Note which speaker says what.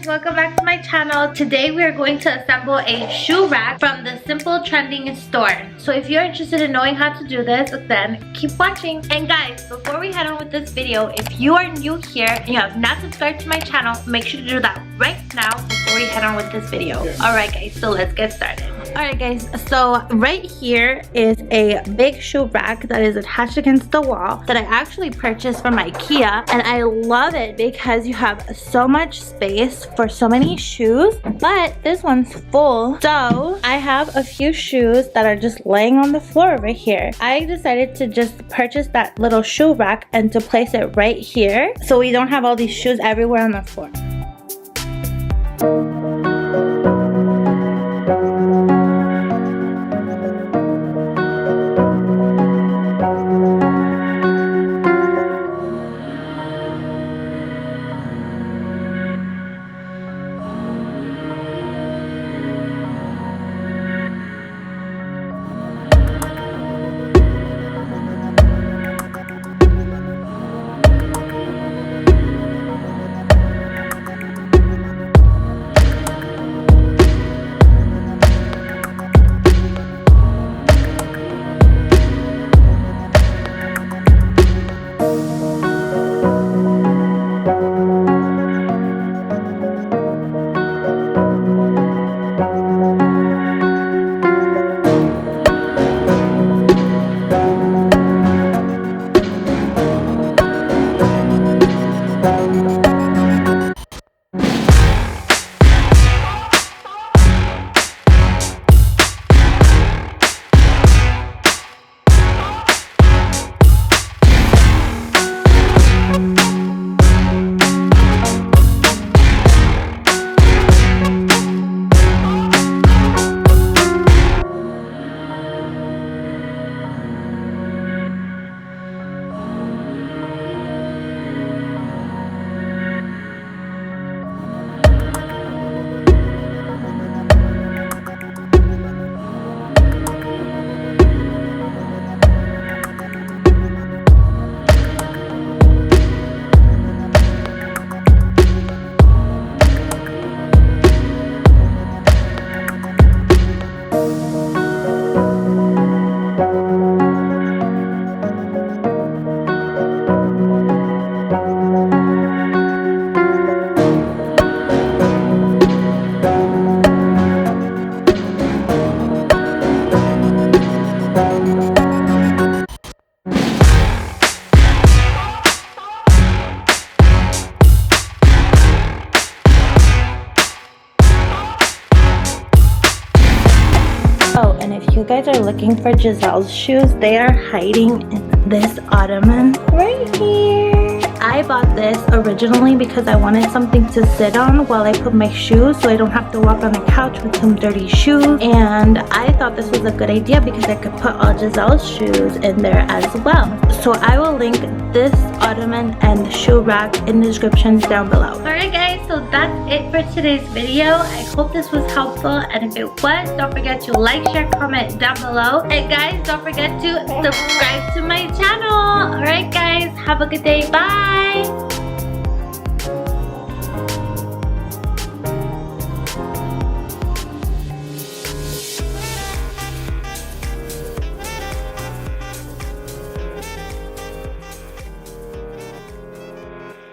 Speaker 1: guys, welcome back to my channel. Today we are going to assemble a shoe rack from the Simple Trending store. So if you're interested in knowing how to do this, then keep watching. And guys, before we head on with this video, if you are new here and you have not subscribed to my channel, make sure to do that right now before we head on with this video. Alright guys, so let's get started. Alright guys, so right here is a big shoe rack that is attached against the wall that I actually purchased from IKEA, and I love it because you have so much space for so many shoes, but this one's full. So I have a few shoes that are just laying on the floor right here. I decided to just purchase that little shoe rack and to place it right here so we don't have all these shoes everywhere on the floor. Oh, and if you guys are looking for Giselle's shoes, they are hiding in this ottoman right here. I bought this originally because I wanted something to sit on while I put my shoes so I don't have to walk on the couch with some dirty shoes. And I thought this was a good idea because I could put all Giselle's shoes in there as well. So I will link this ottoman and the shoe rack in the descriptions down below. Alright guys, so that's it for today's video. I hope this was helpful, and if it was, don't forget to like, share, comment down below. And guys, don't forget to subscribe to my channel. Alright guys, have a good day. Bye!